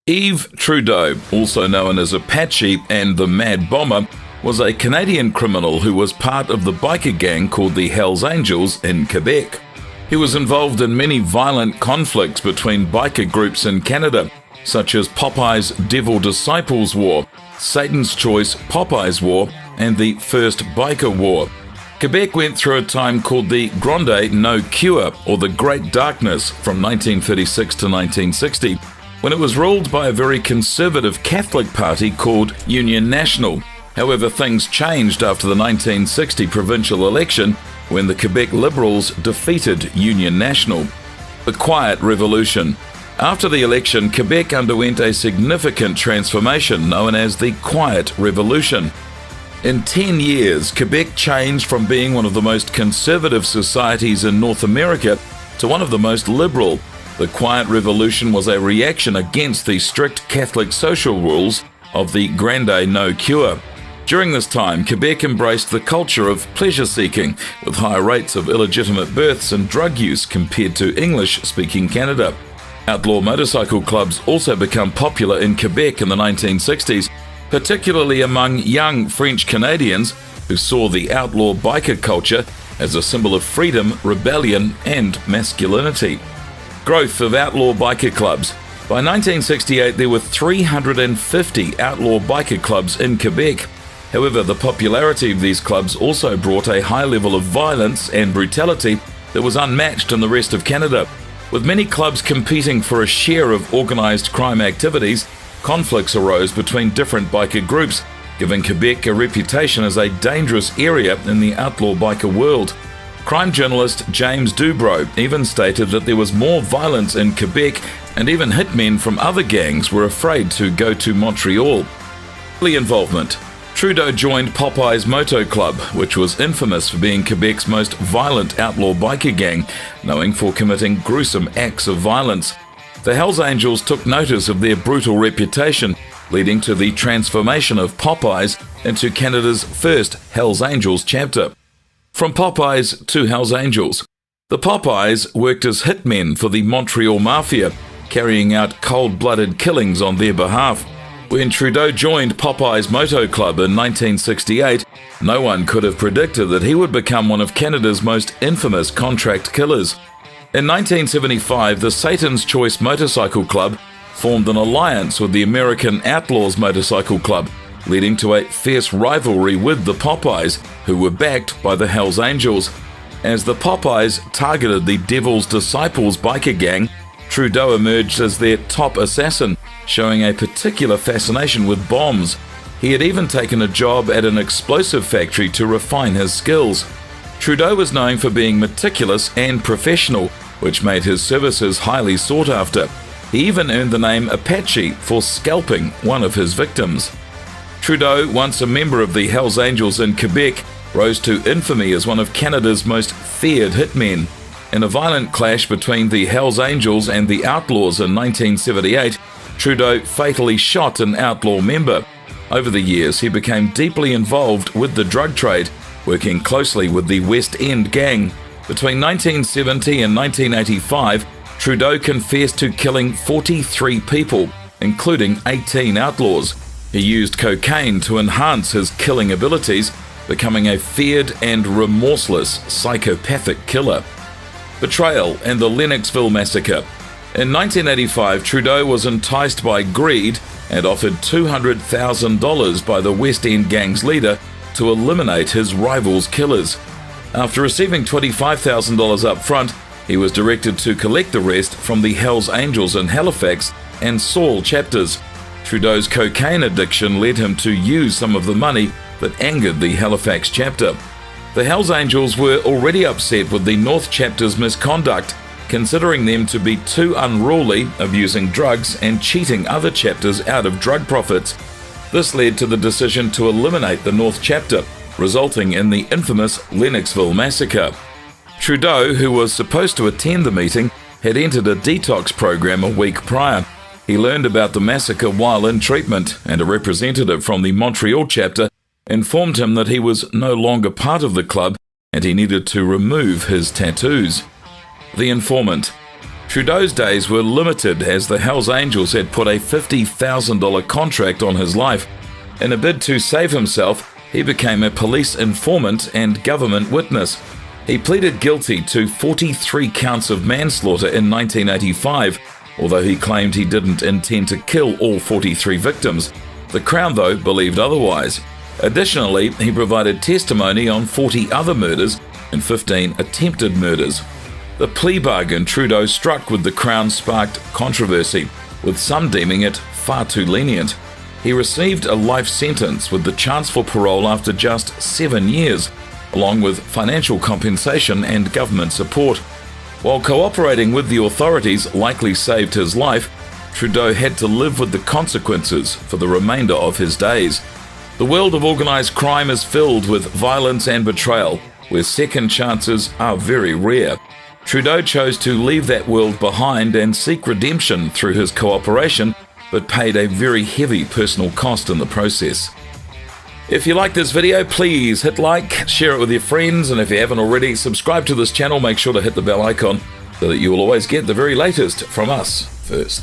Yves Trudeau, also known as Apache and the Mad Bomber, was a Canadian criminal who was part of the biker gang called the Hells Angels in Quebec. He was involved in many violent conflicts between biker groups in Canada, such as Popeye's Devil Disciples War, Satan's Choice Popeye's War, and the First Biker War. Quebec went through a time called the Grande No Cure, or the Great Darkness, from 1936 to 1960, when it was ruled by a very conservative Catholic party called Union National. However, things changed after the 1960 provincial election, when the Quebec Liberals defeated Union National. The Quiet Revolution. After the election, Quebec underwent a significant transformation known as the Quiet Revolution. In 10 years, Quebec changed from being one of the most conservative societies in North America to one of the most liberal. The Quiet Revolution was a reaction against the strict Catholic social rules of the Grande No Cure. During this time, Quebec embraced the culture of pleasure-seeking, with higher rates of illegitimate births and drug use compared to English-speaking Canada. Outlaw motorcycle clubs also became popular in Quebec in the 1960s, particularly among young French Canadians who saw the outlaw biker culture as a symbol of freedom, rebellion, and masculinity. Growth of outlaw biker clubs. By 1968, there were 350 outlaw biker clubs in Quebec. However, the popularity of these clubs also brought a high level of violence and brutality that was unmatched in the rest of Canada. With many clubs competing for a share of organized crime activities, conflicts arose between different biker groups, giving Quebec a reputation as a dangerous area in the outlaw biker world. Crime journalist James Dubrow even stated that there was more violence in Quebec, and even hitmen from other gangs were afraid to go to Montreal. Early involvement. Trudeau joined Popeye's Moto Club, which was infamous for being Quebec's most violent outlaw biker gang, known for committing gruesome acts of violence. The Hells Angels took notice of their brutal reputation, leading to the transformation of Popeyes into Canada's first Hells Angels chapter. From Popeyes to Hells Angels. The Popeyes worked as hitmen for the Montreal Mafia, carrying out cold-blooded killings on their behalf. When Trudeau joined Popeye's Moto Club in 1968, no one could have predicted that he would become one of Canada's most infamous contract killers. In 1975, the Satan's Choice Motorcycle Club formed an alliance with the American Outlaws Motorcycle Club, leading to a fierce rivalry with the Popeyes, who were backed by the Hells Angels. As the Popeyes targeted the Devil's Disciples biker gang, Trudeau emerged as their top assassin, showing a particular fascination with bombs. He had even taken a job at an explosive factory to refine his skills. Trudeau was known for being meticulous and professional, which made his services highly sought after. He even earned the name Apache for scalping one of his victims. Trudeau, once a member of the Hells Angels in Quebec, rose to infamy as one of Canada's most feared hitmen. In a violent clash between the Hells Angels and the Outlaws in 1978, Trudeau fatally shot an outlaw member. Over the years, he became deeply involved with the drug trade, working closely with the West End gang. Between 1970 and 1985, Trudeau confessed to killing 43 people, including 18 outlaws. He used cocaine to enhance his killing abilities, becoming a feared and remorseless psychopathic killer. Betrayal and the Lennoxville Massacre. In 1985, Trudeau was enticed by greed and offered $200,000 by the West End gang's leader to eliminate his rival's killers. After receiving $25,000 up front, he was directed to collect the rest from the Hells Angels in Halifax and Saul chapters. Trudeau's cocaine addiction led him to use some of the money that angered the Halifax chapter. The Hells Angels were already upset with the North chapter's misconduct, considering them to be too unruly, abusing drugs and cheating other chapters out of drug profits. This led to the decision to eliminate the North chapter, resulting in the infamous Lennoxville Massacre. Trudeau, who was supposed to attend the meeting, had entered a detox program a week prior. He learned about the massacre while in treatment, and a representative from the Montreal chapter informed him that he was no longer part of the club and he needed to remove his tattoos. The informant. Trudeau's days were limited as the Hells Angels had put a $50,000 contract on his life. In a bid to save himself, he became a police informant and government witness. He pleaded guilty to 43 counts of manslaughter in 1985, although he claimed he didn't intend to kill all 43 victims. The Crown, though, believed otherwise. Additionally, he provided testimony on 40 other murders and 15 attempted murders. The plea bargain Trudeau struck with the Crown sparked controversy, with some deeming it far too lenient. He received a life sentence with the chance for parole after just 7 years, along with financial compensation and government support. While cooperating with the authorities likely saved his life, Trudeau had to live with the consequences for the remainder of his days. The world of organised crime is filled with violence and betrayal, where second chances are very rare. Trudeau chose to leave that world behind and seek redemption through his cooperation, but paid a very heavy personal cost in the process. If you like this video, please hit like, share it with your friends, and if you haven't already, subscribe to this channel. Make sure to hit the bell icon so that you will always get the very latest from us first.